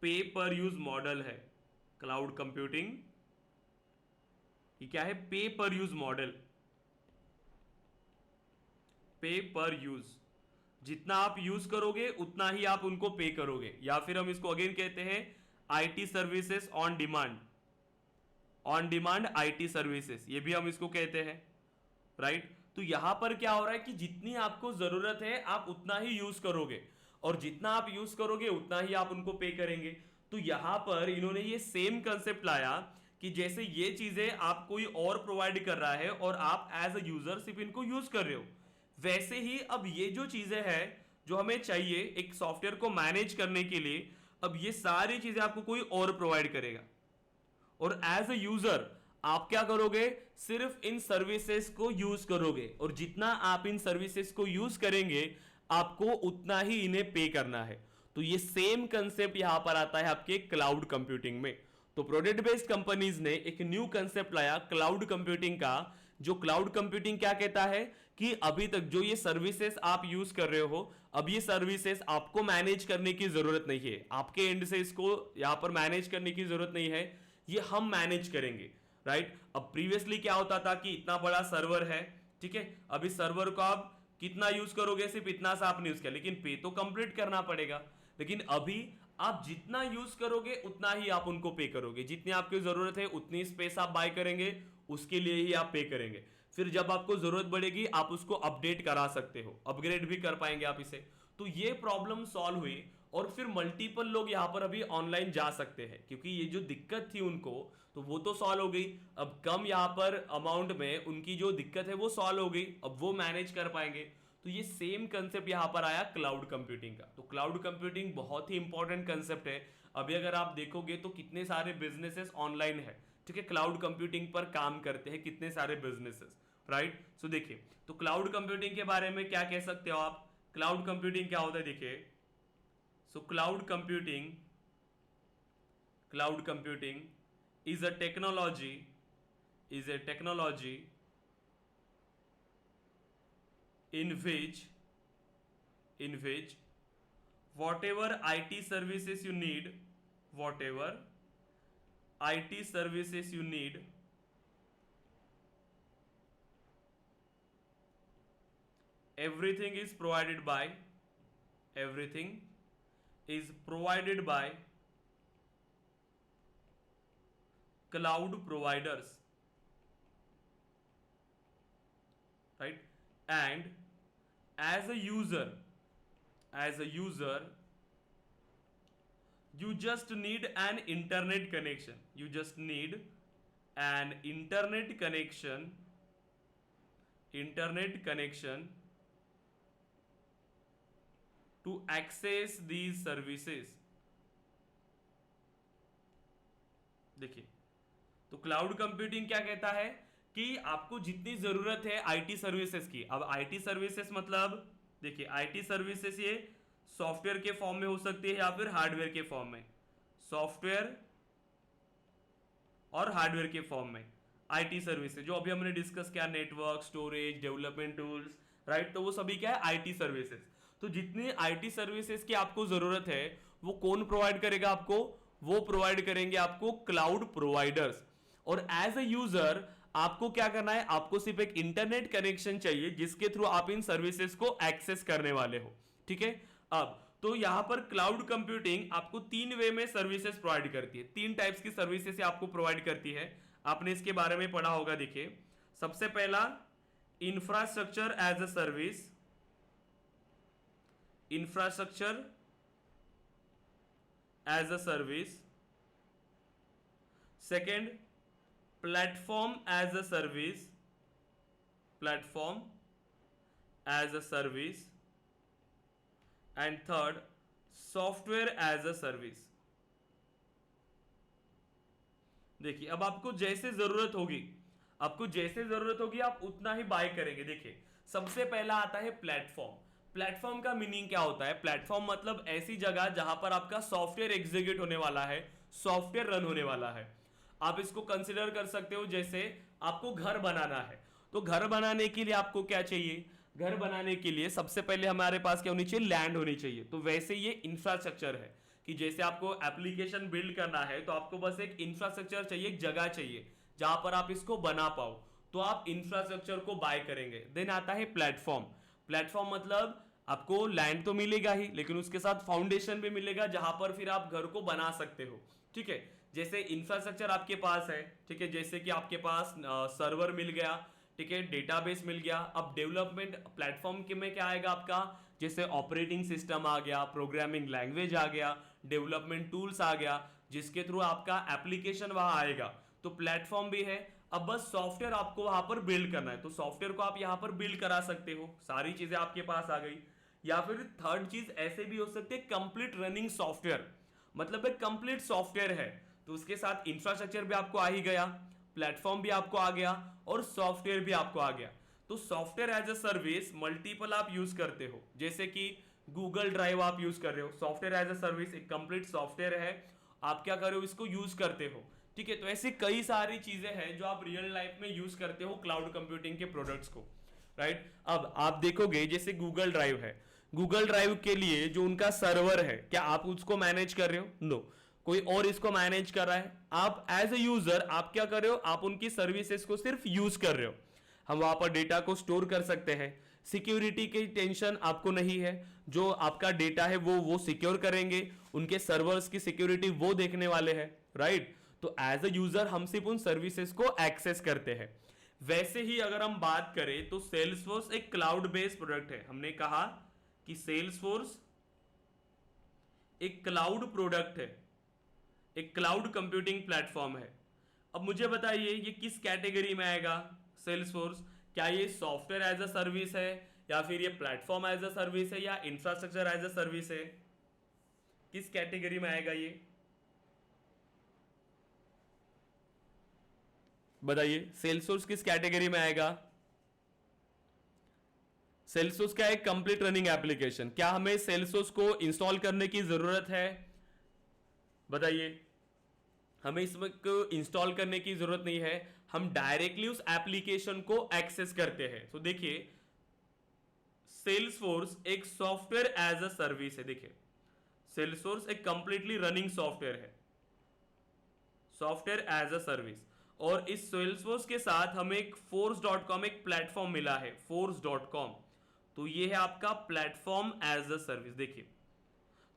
पे पर यूज मॉडल है। क्लाउड कंप्यूटिंग ये क्या है, पे पर यूज मॉडल, पे पर यूज, जितना आप यूज करोगे उतना ही आप उनको पे करोगे, या फिर हम इसको अगेन कहते हैं IT services on demand, on demand IT services, ये भी हम इसको कहते हैं, राइट। तो यहां पर क्या हो रहा है कि जितनी आपको जरूरत है आप उतना ही यूज करोगे, और जितना आप यूज करोगे उतना ही आप उनको पे करेंगे। तो यहां पर इन्होंने ये सेम कंसेप्ट लाया कि जैसे ये चीजें आप कोई और प्रोवाइड कर रहा है और आप एज अ यूजर सिर्फ इनको यूज कर रहे हो, वैसे ही अब ये जो चीजें हैं जो हमें चाहिए एक सॉफ्टवेयर को मैनेज करने के लिए, अब ये सारी चीजें आपको कोई और प्रोवाइड करेगा, और एज अ यूजर आप क्या करोगे, सिर्फ इन सर्विसेज को यूज करोगे, और जितना आप इन सर्विसेज को यूज करेंगे आपको उतना ही इन्हें पे करना है। तो ये सेम कंसेप्ट यहां पर आता है आपके क्लाउड कंप्यूटिंग में। तो प्रोडक्ट बेस्ड कंपनीज ने एक न्यू कंसेप्ट लाया क्लाउड कंप्यूटिंग का, जो क्लाउड कंप्यूटिंग क्या कहता है कि अभी तक जो ये सर्विसेज आप यूज कर रहे हो, अब ये सर्विसेज आपको मैनेज करने की जरूरत नहीं है, आपके एंड से इसको यहां पर मैनेज करने की जरूरत नहीं है, ये हम मैनेज करेंगे, राइट। अब प्रीवियसली क्या होता था कि इतना बड़ा सर्वर है, ठीक है, अब इस सर्वर को आप कितना यूज करोगे, सिर्फ इतना सा आपने यूज किया, लेकिन पे तो कंप्लीट करना पड़ेगा। लेकिन अभी आप जितना यूज करोगे उतना ही आप उनको पे करोगे, जितनी आपकी जरूरत है उतनी स्पेस आप बाय करेंगे, उसके लिए ही आप पे करेंगे। फिर जब आपको जरूरत पड़ेगी आप उसको अपडेट करा सकते हो, अपग्रेड भी कर पाएंगे आप इसे। तो ये प्रॉब्लम सॉल्व हुई, और फिर मल्टीपल लोग यहां पर अभी ऑनलाइन जा सकते हैं, क्योंकि ये जो दिक्कत थी उनको तो वो तो सॉल्व हो गई, अब कम यहां पर अमाउंट में उनकी जो दिक्कत है वो सॉल्व हो गई, अब वो मैनेज कर पाएंगे। तो ये सेम कंसेप्ट यहां पर आया क्लाउड कंप्यूटिंग का। तो क्लाउड कंप्यूटिंग बहुत ही इंपॉर्टेंट कंसेप्ट है। अभी अगर आप देखोगे तो कितने सारे बिजनेसेस ऑनलाइन है, ठीक है, क्लाउड कंप्यूटिंग पर काम करते हैं कितने सारे बिजनेसेस, राइट। सो देखिए, तो क्लाउड कंप्यूटिंग के बारे में क्या कह सकते हो आप, क्लाउड कंप्यूटिंग क्या होता है, देखिए, so cloud computing is a technology in which whatever IT services you need, everything is provided by cloud providers, right, and as a user you just need an internet connection, to access these services। देखिए, तो क्लाउड कंप्यूटिंग क्या कहता है कि आपको जितनी जरूरत है आईटी सर्विसेज की, अब आईटी सर्विसेज मतलब देखिए, आईटी सर्विसेज ये सॉफ्टवेयर के फॉर्म में हो सकती है या फिर हार्डवेयर के फॉर्म में, सॉफ्टवेयर और हार्डवेयर के फॉर्म में। आईटी सर्विसेज जो अभी हमने डिस्कस किया, network, storage, development tools, right, तो वो सभी क्या है, आईटी सर्विसेज। तो जितनी आईटी सर्विसेज की आपको जरूरत है वो कौन प्रोवाइड करेगा आपको, वो प्रोवाइड करेंगे आपको क्लाउड प्रोवाइडर्स। और एज अ यूजर आपको क्या करना है, आपको सिर्फ एक इंटरनेट कनेक्शन चाहिए जिसके थ्रू आप इन सर्विसेज को एक्सेस करने वाले हो, ठीक है। अब तो यहां पर क्लाउड कंप्यूटिंग आपको 3 वे में सर्विसेज प्रोवाइड करती है, 3 टाइप्स की सर्विसेज आपको प्रोवाइड करती है। आपने इसके बारे में पढ़ा होगा। देखिए, सबसे पहला infrastructure as a service, infrastructure as a service. Second, platform as a service, platform as a service. And third, software as a service. देखिए, अब आपको जैसे जरूरत होगी, आपको जैसे जरूरत होगी आप उतना ही बाय करेंगे। देखिए, सबसे पहला आता है प्लेटफॉर्म। प्लेटफॉर्म का मीनिंग क्या होता है? प्लेटफॉर्म मतलब ऐसी जगह जहां पर आपका सॉफ्टवेयर एग्जीक्यूट होने वाला है, सॉफ्टवेयर रन होने वाला है। आप इसको कंसिडर कर सकते हो जैसे आपको घर बनाना है, तो घर बनाने के लिए आपको क्या चाहिए? घर बनाने के लिए सबसे पहले हमारे पास क्या होनी चाहिए? लैंड होनी चाहिए। तो वैसे ये इंफ्रास्ट्रक्चर है कि जैसे आपको एप्लीकेशन बिल्ड करना है तो आपको बस एक इंफ्रास्ट्रक्चर चाहिए, एक जगह चाहिए जहां पर आप इसको बना पाओ, तो आप इंफ्रास्ट्रक्चर को बाय करेंगे। देन आता है प्लेटफॉर्म। प्लेटफॉर्म मतलब आपको लैंड तो मिलेगा ही, लेकिन उसके साथ फाउंडेशन भी मिलेगा जहां पर फिर आप घर को बना सकते हो, ठीक है। जैसे इंफ्रास्ट्रक्चर आपके पास है, ठीक है, जैसे कि आपके पास सर्वर मिल गया, ठीक है, डेटाबेस मिल गया। अब डेवलपमेंट प्लेटफॉर्म के में क्या आएगा आपका? जैसे ऑपरेटिंग सिस्टम आ गया, प्रोग्रामिंग लैंग्वेज आ गया, डेवलपमेंट टूल्स आ गया, जिसके थ्रू आपका एप्लीकेशन वहां आएगा, तो प्लेटफॉर्म भी है। अब बस सॉफ्टवेयर आपको वहां पर बिल्ड करना है, तो सॉफ्टवेयर को आप यहां पर बिल्ड करा सकते हो, सारी चीजें आपके पास आ गई। या फिर थर्ड चीज ऐसे भी हो सकती है, कंप्लीट रनिंग सॉफ्टवेयर, मतलब एक कंप्लीट सॉफ्टवेयर है, तो उसके साथ इंफ्रास्ट्रक्चर भी आपको आ ही गया, प्लेटफॉर्म भी आपको आ गया और सॉफ्टवेयर भी आपको आ गया। तो software as a service multiple आप यूज करते हो, जैसे कि गूगल ड्राइव आप यूज कर रहे हो, सॉफ्टवेयर एज अ सर्विस एक कंप्लीट सॉफ्टवेयर है, आप क्या कर रहे हो? इसको यूज करते हो, ठीक है। तो ऐसी कई सारी चीजें हैं जो आप रियल लाइफ में यूज करते हो क्लाउड कंप्यूटिंग के प्रोडक्ट्स को, राइट। अब आप देखोगे जैसे गूगल ड्राइव है, गूगल ड्राइव के लिए जो उनका सर्वर है, क्या आप उसको मैनेज कर रहे हो? नो, कोई और इसको मैनेज कर रहा है। आप एज ए यूजर आप क्या कर रहे हो? आप उनकी सर्विसेज को सिर्फ यूज कर रहे हो। हम वहां पर डेटा को स्टोर कर सकते हैं, सिक्योरिटी की टेंशन आपको नहीं है, जो आपका डेटा है वो सिक्योर करेंगे, उनके सर्वर्स की सिक्योरिटी वो देखने वाले हैं, राइट। तो एज अ यूजर हम सिर्फ उन सर्विसेज को एक्सेस करते हैं। वैसे ही अगर हम बात करें तो सेल्सफोर्स एक क्लाउड बेस्ड प्रोडक्ट है। हमने कहा कि सेल्सफोर्स एक क्लाउड प्रोडक्ट है, एक क्लाउड कंप्यूटिंग प्लेटफॉर्म है। अब मुझे बताइए ये किस कैटेगरी में आएगा सेल्सफोर्स? क्या ये सॉफ्टवेयर एज अ सर्विस है, या फिर ये प्लेटफॉर्म एज अ सर्विस है, या इंफ्रास्ट्रक्चर एज अ सर्विस है? किस कैटेगरी में आएगा ये बताइए? सेल्सफोर्स किस कैटेगरी में आएगा? सेल्सफोर्स क्या है? Complete running application. क्या हमें सेल्सफोर्स को इंस्टॉल करने की जरूरत है? बताइए, हमें इसको इंस्टॉल करने की जरूरत नहीं है, हम डायरेक्टली उस एप्लीकेशन को एक्सेस करते हैं। तो देखिए, सेल्सफोर्स एक सॉफ्टवेयर एज अ सर्विस है। देखिए, सेल्सफोर्स एक कंप्लीटली रनिंग सॉफ्टवेयर है, सॉफ्टवेयर एज अ सर्विस। और इस सेल्सफोर्स के साथ हमें एक force.com एक प्लेटफॉर्म मिला है, force.com। तो ये है आपका प्लेटफॉर्म एज अ सर्विस। देखिए,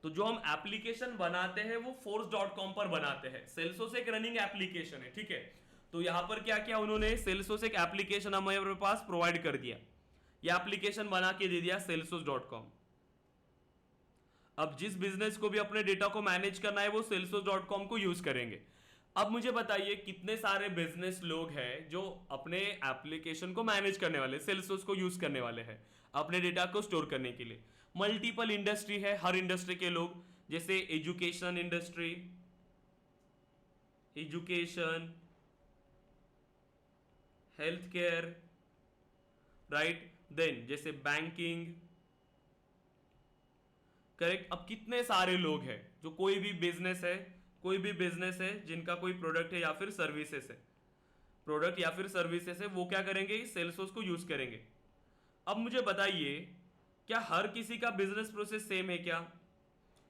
तो जो हम एप्लीकेशन बनाते हैं वो force.com पर बनाते हैं। सेल्सफोर्स एक रनिंग एप्लीकेशन है, ठीक है। तो यहां पर क्या किया उन्होंने? सेल्सफोर्स एक एप्लीकेशन हमारे पास प्रोवाइड कर दिया, ये एप्लीकेशन बना के दे दिया salesforce.com। अब जिस बिजनेस को भी अपने डेटा को मैनेज करना है वो salesforce.com को यूज करेंगे। अब मुझे बताइए कितने सारे बिजनेस लोग हैं जो अपने एप्लीकेशन को मैनेज करने वाले, सेल्सफोर्स को यूज करने वाले हैं अपने डेटा को स्टोर करने के लिए? मल्टीपल इंडस्ट्री है, हर इंडस्ट्री के लोग, जैसे education industry, education, health care, right, then जैसे बैंकिंग, करेक्ट। अब कितने सारे लोग हैं जो कोई भी बिजनेस है कोई भी बिजनेस है जिनका कोई प्रोडक्ट है या फिर सर्विसेज है, प्रोडक्ट या फिर सर्विसेज है, वो क्या करेंगे, सेल्सफोर्स को यूज करेंगे। अब मुझे बताइए, क्या हर किसी का बिजनेस प्रोसेस सेम है क्या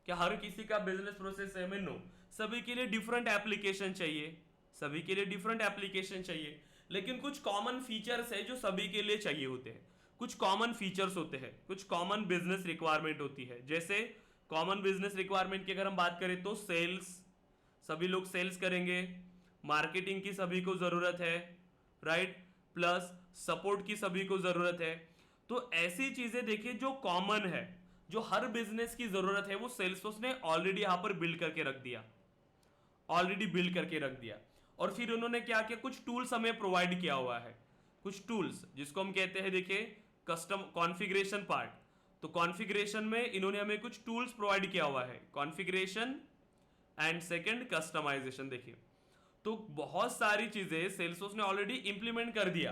हर किसी का बिजनेस प्रोसेस सेम है? नो, सभी के लिए डिफरेंट एप्लीकेशन चाहिए, सभी के लिए डिफरेंट एप्लीकेशन चाहिए, लेकिन कुछ कॉमन फीचर्स है जो सभी के लिए चाहिए होते हैं, कुछ कॉमन फीचर्स होते हैं, कुछ कॉमन बिजनेस रिक्वायरमेंट होती है। जैसे कॉमन बिजनेस रिक्वायरमेंट की अगर हम बात करें तो सेल्स, सभी लोग सेल्स करेंगे, मार्केटिंग की सभी को जरूरत है, राइट, प्लस सपोर्ट की सभी को जरूरत है। तो ऐसी चीजें देखिए जो कॉमन है, जो हर बिजनेस की जरूरत है, वो सेल्सफोर्स ने ऑलरेडी यहां पर बिल्ड करके रख दिया, ऑलरेडी बिल्ड करके रख दिया। और फिर उन्होंने क्या किया, कुछ टूल्स हमें प्रोवाइड किया हुआ है, कुछ टूल्स जिसको हम कहते हैं, देखिए, कस्टम कॉन्फ़िगरेशन पार्ट। तो कॉन्फ़िगरेशन में इन्होंने हमें कुछ टूल्स प्रोवाइड किया हुआ है, कॉन्फ़िगरेशन एंड सेकंड कस्टमाइजेशन। देखिए, तो बहुत सारी चीजें सेल्सफोर्स ने ऑलरेडी इंप्लीमेंट कर दिया।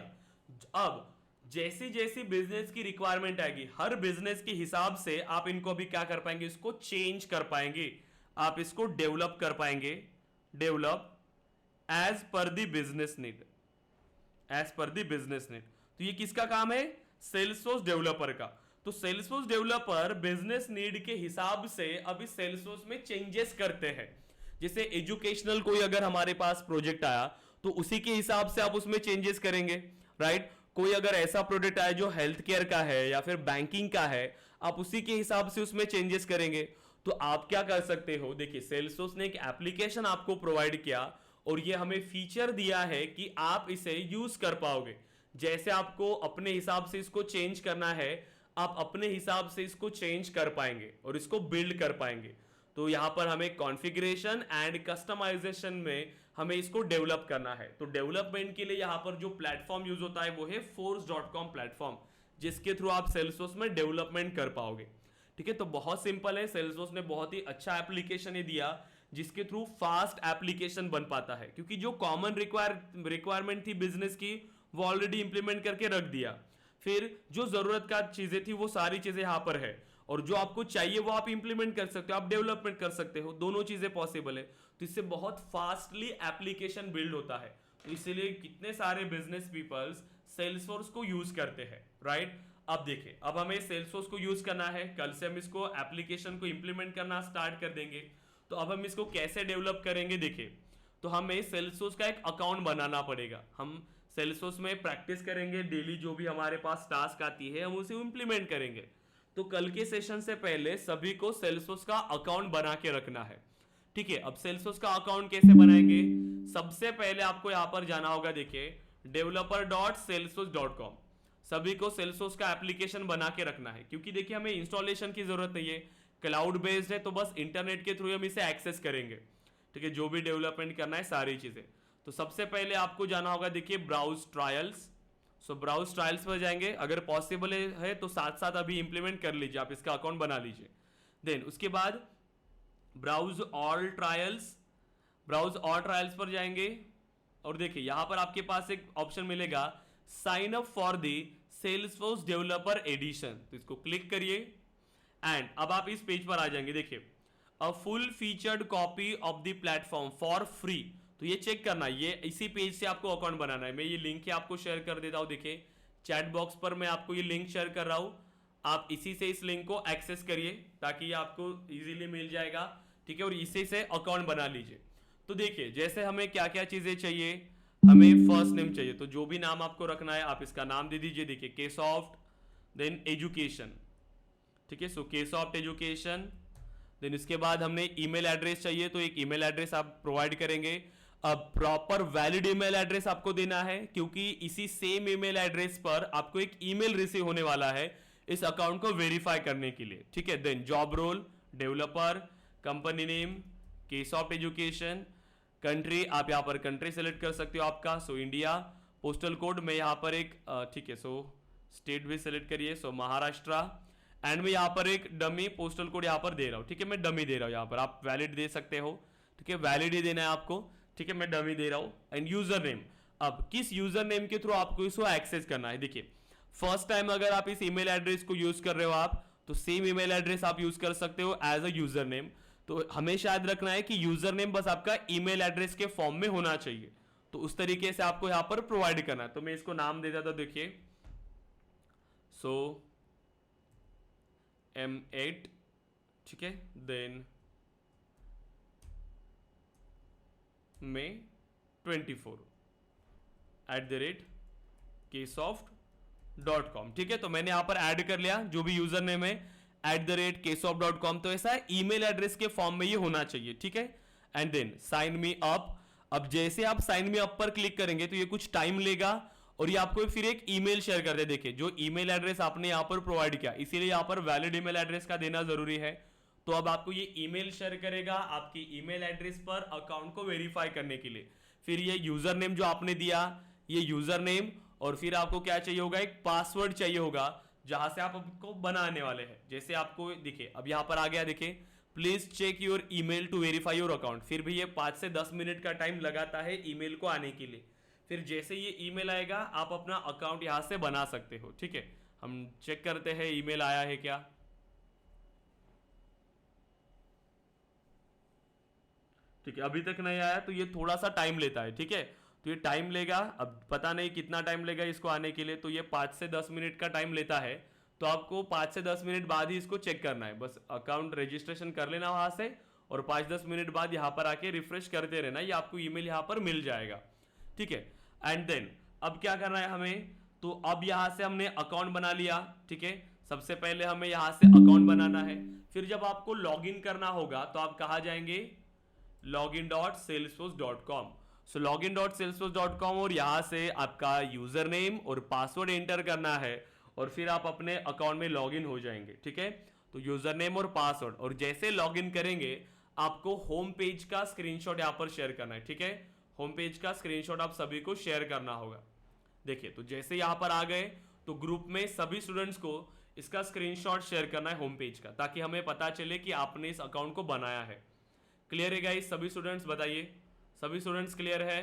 अब जैसी जैसी बिजनेस की रिक्वायरमेंट आएगी, हर बिजनेस के हिसाब से आप इनको अभी क्या कर पाएंगे, इसको चेंज कर पाएंगे, आप इसको डेवलप कर पाएंगे, develop as per the business need, as per the business need. तो ये किसका काम है, सेल्सफोर्स डेवलपर का। तो सेल्सफोर्स डेवलपर बिजनेस नीड के हिसाब से अभी सेल्सफोर्स में चेंजेस करते हैं। जैसे एजुकेशनल कोई अगर हमारे पास प्रोजेक्ट आया तो उसी के हिसाब से आप उसमें चेंजेस करेंगे, राइट। कोई अगर ऐसा प्रोडक्ट आया जो हेल्थ केयर का है या फिर बैंकिंग का है, आप उसी के हिसाब से उसमें चेंजेस करेंगे। तो आप क्या कर सकते हो, देखिए, सेल्सफोर्स ने एक एप्लीकेशन आपको प्रोवाइड किया और ये हमें फीचर दिया है कि आप इसे यूज कर पाओगे। जैसे आपको अपने हिसाब से इसको चेंज करना है, आप अपने हिसाब से इसको चेंज कर पाएंगे और इसको बिल्ड कर पाएंगे। तो यहां पर हमें कॉन्फ़िगरेशन एंड कस्टमाइजेशन में हमें इसको डेवलप करना है। तो डेवलपमेंट के लिए यहां पर जो प्लेटफॉर्म यूज होता है वो है force.com प्लेटफॉर्म, जिसके थ्रू आप सेल्सफोर्स में डेवलपमेंट कर पाओगे। ठीक है, तो बहुत सिंपल है, सेल्सफोर्स ने बहुत ही अच्छा एप्लीकेशन दिया जिसके थ्रू फास्ट एप्लीकेशन बन पाता है, क्योंकि जो कॉमन रिक्वायरमेंट थी बिजनेस की वो ऑलरेडी इंप्लीमेंट करके रख दिया। फिर जो जरूरत का चीजें थी वो सारी चीजें यहां पर है, और जो आपको चाहिए वो आप इंप्लीमेंट कर सकते हो, आप डेवलपमेंट कर सकते हो, दोनों चीजें पॉसिबल है। तो इससे बहुत फास्टली एप्लीकेशन बिल्ड होता है। तो इसीलिए कितने सारे बिजनेस पीपल्स सेल्सफोर्स को यूज करते हैं, राइट। अब देखिए, अब हमें सेल्सफोर्स को यूज करना है, कल से हम इसको एप्लीकेशन को इंप्लीमेंट करना स्टार्ट कर देंगे। तो अब हम इसको कैसे डेवलप करेंगे, देखिए, तो हमें सेल्सफोर्स का एक अकाउंट बनाना पड़ेगा। हम सेल्सफोर्स में प्रैक्टिस करेंगे, डेली जो भी हमारे पास टास्क आती है हम उसे इंप्लीमेंट करेंगे। तो कल के सेशन से पहले सभी को सेल्सफोर्स का अकाउंट बना के रखना है, ठीक है। अब सेल्सफोर्स का अकाउंट कैसे बनाएंगे, सबसे पहले आपको यहां पर जाना होगा, देखिए, developer.salesforce.com। सभी को सेल्सफोर्स का एप्लीकेशन बना के रखना है, क्योंकि देखिए हमें इंस्टॉलेशन की जरूरत नहीं है, क्लाउड बेस्ड है, तो बस इंटरनेट के थ्रू हम इसे एक्सेस करेंगे, ठीक है, जो भी डेवलपमेंट करना है सारी चीजें। तो सबसे पहले आपको जाना होगा, देखिए, ब्राउज ट्रायल्स। सो ब्राउज ट्रायल्स पर जाएंगे, अगर पॉसिबल है तो साथ साथ अभी इंप्लीमेंट कर लीजिए, आप इसका अकाउंट बना लीजिए। देन उसके बाद browse all trials, browse all trials पर जाएंगे और देखिए यहां पर आपके पास एक ऑप्शन मिलेगा, sign up for the Salesforce developer edition. तो इसको क्लिक करिए एंड अब आप इस पेज पर आ जाएंगे। देखिए, a full featured copy of the platform for free. तो ये चेक करना, ये इसी पेज से आपको अकाउंट बनाना है। मैं ये लिंक आपको शेयर कर देता हूं, देखिए चैट बॉक्स पर मैं आपको ये लिंक शेयर कर रहा हूं, आप इसी से इस लिंक को एक्सेस करिए ताकि ये आपको इजीली मिल जाएगा, ठीक है, और इसी से अकाउंट बना लीजिए। तो देखिए, जैसे हमें क्या क्या चीजें चाहिए, हमें फर्स्ट नेम चाहिए, तो जो भी नाम आपको रखना है आप इसका नाम दे दीजिए। देखिए, केसॉफ्ट, देन एजुकेशन, ठीक है, सो केसॉफ्ट एजुकेशन। देन इसके बाद हमने ईमेल एड्रेस चाहिए, तो एक ईमेल एड्रेस आप प्रोवाइड करेंगे। अब प्रॉपर वैलिड ईमेल एड्रेस आपको देना है, क्योंकि इसी सेम ईमेल एड्रेस पर आपको एक ईमेल रिसीव होने वाला है इस अकाउंट को वेरीफाई करने के लिए, ठीक है। Then job role, developer, company name, KSoft education, country, आप यहाँ पर कंट्री सेलेक्ट कर सकते हो आपका, सो इंडिया। पोस्टल कोड में यहाँ पर एक, ठीक है, सो स्टेट भी सेलेक्ट करिए, सो महाराष्ट्र। एंड मैं यहाँ पर एक डमी पोस्टल कोड यहाँ पर दे रहा हूँ, ठीक है, मैं डमी दे रहा हूँ, यहाँ पर आप वैलिड दे सकते हो, ठीक है, वैलिड ही देना है आपको, ठीक है, मैं डमी दे रहा हूँ। एंड यूजर नेम, अब किस यूजर नेम के थ्रू आपको इसको एक्सेस करना है। देखिए, फर्स्ट टाइम अगर आप इस ईमेल एड्रेस को यूज कर रहे हो आप, तो सेम ईमेल एड्रेस आप यूज कर सकते हो एज अ यूजर नेम। तो हमेशा याद रखना है कि यूजर नेम बस आपका ईमेल एड्रेस के फॉर्म में होना चाहिए, तो उस तरीके से आपको यहां पर प्रोवाइड करना है। तो मैं इसको नाम दे देता, देखिए सो M8, ठीक है, देन May 24 @ksoft.com, ठीक है। तो मैंने यहां पर ऐड कर लिया जो भी यूजर नेम है @ksoft.com, तो ऐसा ईमेल एड्रेस के फॉर्म में ये होना चाहिए, ठीक है। And then sign me up. अब जैसे आप साइन मी अप पर क्लिक करेंगे तो ये कुछ टाइम लेगा और ये आपको फिर एक ईमेल शेयर कर दे। देखिए जो ईमेल एड्रेस आपने यहाँ पर प्रोवाइड किया, इसीलिए यहाँ पर वैलिड ईमेल एड्रेस का देना जरूरी है। तो अब आपको ये ईमेल शेयर करेगा आपकी ईमेल एड्रेस पर अकाउंट को वेरीफाई करने के लिए। फिर ये यूजर नेम जो आपने दिया, ये यूजर नेम, और फिर आपको क्या चाहिए होगा, एक पासवर्ड चाहिए होगा जहां से आप आपको बनाने वाले हैं। जैसे आपको दिखे अब यहाँ पर आ गया, देखिए please check your email to verify your account. फिर भी ये 5 से 10 मिनट का टाइम लगाता है ईमेल को आने के लिए। फिर जैसे ये ईमेल आएगा आप अपना अकाउंट यहां से बना सकते हो, ठीक है। हम चेक करते हैं ईमेल आया है क्या। ठीक है, अभी तक नहीं आया तो ये थोड़ा सा टाइम लेता है, ठीक है। तो ये टाइम लेगा, अब पता नहीं कितना टाइम लेगा इसको आने के लिए। तो ये 5 से 10 मिनट का टाइम लेता है, तो आपको 5 से 10 मिनट बाद ही इसको चेक करना है। बस अकाउंट रजिस्ट्रेशन कर लेना वहां से और 5-10 मिनट बाद यहाँ पर आके रिफ्रेश करते रहना, ये आपको ईमेल यहाँ पर मिल जाएगा, ठीक है। एंड देन अब क्या करना है हमें, तो अब यहाँ से हमने अकाउंट बना लिया, ठीक है। सबसे पहले हमें यहाँ से अकाउंट बनाना है। फिर जब आपको लॉगिन करना होगा तो आप कहाँ जाएंगे, login.salesforce.com। सो login.salesforce.com और यहाँ से आपका यूजर नेम और पासवर्ड एंटर करना है और फिर आप अपने अकाउंट में लॉगिन हो जाएंगे, ठीक है। तो यूजर नेम और पासवर्ड, और जैसे लॉगिन करेंगे आपको होम पेज का स्क्रीनशॉट यहाँ पर शेयर करना है, ठीक है। होम पेज का स्क्रीनशॉट आप सभी को शेयर करना होगा। देखिए तो जैसे यहाँ पर आ गए तो ग्रुप में सभी स्टूडेंट्स को इसका स्क्रीनशॉट शेयर करना है होम पेज का, ताकि हमें पता चले कि आपने इस अकाउंट को बनाया है। क्लियर है गाइस, सभी स्टूडेंट्स बताइए, सभी स्टूडेंट्स क्लियर है।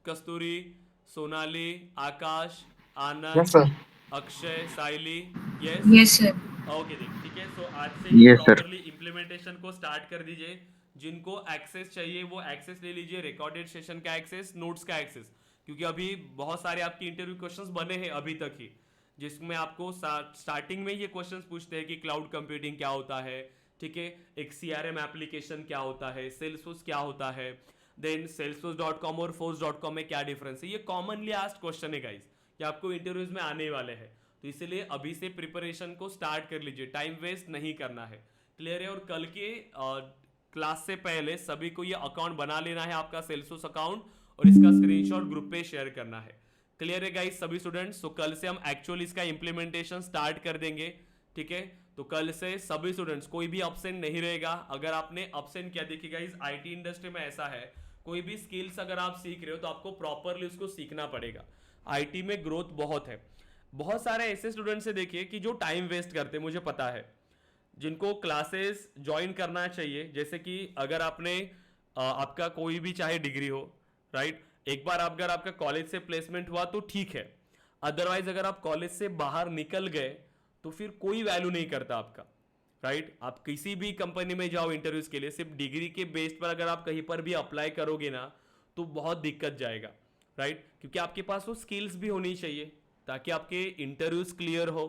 कस्तूरी, सोनाली, आकाश, आनंद, Yes, sir. अक्षय, साइली, यस Yes, sir. ओके ठीक है। सो आज से ही Yes, sir. प्रॉपर्ली इम्प्लीमेंटेशन को स्टार्ट कर दीजिए। जिनको एक्सेस चाहिए वो एक्सेस ले लीजिए, रिकॉर्डेड सेशन का एक्सेस, नोट्स का एक्सेस, क्योंकि अभी बहुत सारे आपके इंटरव्यू क्वेश्चंस बने हैं अभी तक ही, जिसमें आपको स्टार्टिंग में ये क्वेश्चंस पूछते हैं कि क्लाउड कंप्यूटिंग क्या होता है, ठीक है, एक CRM एप्लीकेशन क्या होता है, सेल्सफोर्स क्या होता है, देन salesforce.com और force.com में क्या डिफरेंस है। ये कॉमनली आस्क्ड क्वेश्चन है गाइस, ये आपको इंटरव्यूज में आने वाले हैं, तो इसलिए अभी से प्रिपरेशन को स्टार्ट कर लीजिए, टाइम वेस्ट नहीं करना है। क्लियर है। और कल के क्लास से पहले सभी को ये अकाउंट बना लेना है, आपका सेल्सफोर्स अकाउंट, और इसका स्क्रीनशॉट ग्रुप पे शेयर करना है। क्लियर है गाइस सभी स्टूडेंट्स। तो कल से हम एक्चुअली इसका इंप्लीमेंटेशन स्टार्ट कर देंगे, ठीक है। तो कल से सभी स्टूडेंट्स, कोई भी अब्सेंट नहीं रहेगा। अगर आपने अब्सेंट किया, देखिए गाइस IT इंडस्ट्री में ऐसा है, कोई भी स्किल्स अगर आप सीख रहे हो तो आपको प्रॉपरली उसको सीखना पड़ेगा। IT में ग्रोथ बहुत है। बहुत सारे ऐसे स्टूडेंट्स से देखिए कि जो टाइम वेस्ट करते, मुझे पता है, जिनको क्लासेस ज्वाइन करना चाहिए। जैसे कि अगर आपने आपका कोई भी चाहे डिग्री हो, राइट, एक बार अगर आपका कॉलेज से प्लेसमेंट हुआ तो ठीक है, अदरवाइज अगर आप कॉलेज से बाहर निकल गए तो फिर कोई वैल्यू नहीं करता आपका, राइट। आप किसी भी कंपनी में जाओ इंटरव्यूज के लिए, सिर्फ डिग्री के बेस पर अगर आप कहीं पर भी अप्लाई करोगे ना तो बहुत दिक्कत जाएगा, राइट, क्योंकि आपके पास वो स्किल्स भी होनी चाहिए ताकि आपके इंटरव्यूज क्लियर हो,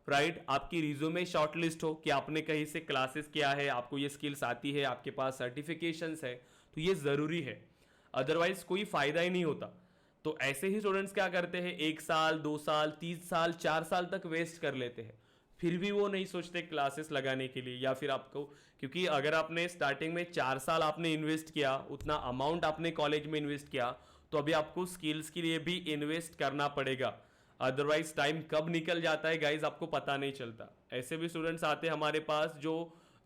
राइट, आपकी रिज्यूमे शॉर्टलिस्ट हो कि आपने कहीं से क्लासेस किया है, आपको ये स्किल्स आती है, आपके पास सर्टिफिकेशंस है, तो ये ज़रूरी है, अदरवाइज कोई फ़ायदा ही नहीं होता। तो ऐसे ही स्टूडेंट्स क्या करते हैं, 1 साल 2 साल 3 साल 4 साल तक वेस्ट कर लेते हैं, फिर भी वो नहीं सोचते क्लासेस लगाने के लिए, या फिर आपको, क्योंकि अगर आपने स्टार्टिंग में 4 साल आपने इन्वेस्ट किया, उतना अमाउंट आपने कॉलेज में इन्वेस्ट किया, तो अभी आपको स्किल्स के लिए भी इन्वेस्ट करना पड़ेगा, अदरवाइज टाइम कब निकल जाता है गाइज आपको पता नहीं चलता। ऐसे भी स्टूडेंट्स आते हैं हमारे पास जो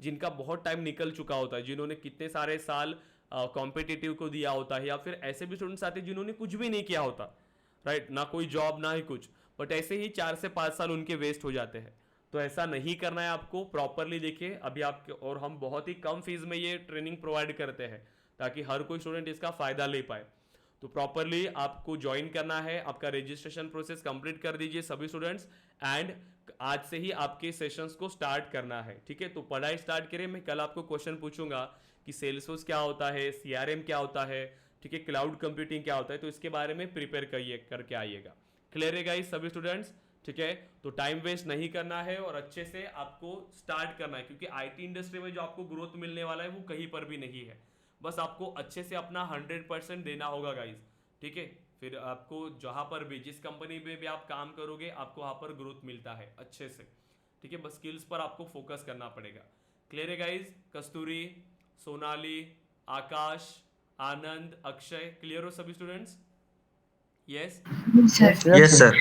जिनका बहुत टाइम निकल चुका होता है, जिन्होंने कितने सारे साल कॉम्पिटिटिव को दिया होता है, या फिर ऐसे भी स्टूडेंट्स आते हैं जिन्होंने कुछ भी नहीं किया होता, राइट, ना कोई जॉब ना ही कुछ, बट ऐसे ही 4 से 5 साल उनके वेस्ट हो जाते हैं। तो ऐसा नहीं करना है आपको, प्रॉपरली देखिए अभी आपके, और हम बहुत ही कम फीस में ये ट्रेनिंग प्रोवाइड करते हैं ताकि हर कोई स्टूडेंट इसका फायदा ले पाए। तो प्रॉपरली आपको ज्वाइन करना है, आपका रजिस्ट्रेशन प्रोसेस कंप्लीट कर दीजिए सभी स्टूडेंट्स, एंड आज से ही आपके सेशंस को स्टार्ट करना है, ठीक है। तो पढ़ाई स्टार्ट करें, मैं कल आपको क्वेश्चन पूछूंगा कि सेल्सफोर्स क्या होता है, सीआरएम क्या होता है, ठीक है, क्लाउड कंप्यूटिंग क्या होता है, तो इसके बारे में प्रिपेयर करके आइएगा। क्लियर है गाइस सभी स्टूडेंट्स, ठीक है। तो टाइम वेस्ट नहीं करना है और अच्छे से आपको स्टार्ट करना है, क्योंकि आईटी इंडस्ट्री में जो आपको ग्रोथ मिलने वाला है वो कहीं पर भी नहीं है। बस आपको अच्छे से अपना 100% देना होगा गाइस, ठीक है। फिर आपको जहां पर भी, जिस कंपनी में भी आप काम करोगे, आपको वहां पर ग्रोथ मिलता है अच्छे से, ठीक है। बस स्किल्स पर आपको फोकस करना पड़ेगा। क्लियर है गाइस? कस्तूरी, सोनाली, आकाश, आनंद, अक्षय, क्लियर हो सभी students? Yes Sir. Yes, sir.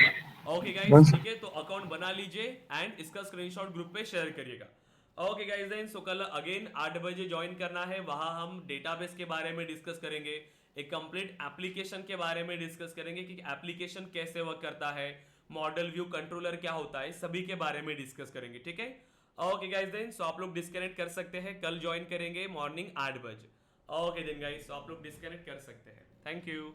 Okay guys, ठीक है। तो अकाउंट बना लीजिए एंड इसका स्क्रीनशॉट ग्रुप पे शेयर करिएगा। ओके गाइस, देन सो कल अगेन 8 बजे ज्वाइन करना है, वहां हम डेटाबेस के बारे में डिस्कस करेंगे, एक कंप्लीट एप्लीकेशन के बारे में डिस्कस करेंगे कि एप्लीकेशन कैसे वर्क करता है, मॉडल व्यू कंट्रोलर क्या होता है, सभी के बारे में डिस्कस करेंगे, ठीक है। ओके गाइस, देन सो आप लोग डिस्कनेक्ट कर सकते हैं, कल ज्वाइन करेंगे मॉर्निंग 8 बजे। ओके देन गाइस, सो आप लोग डिस्कनेक्ट कर सकते हैं। Thank you.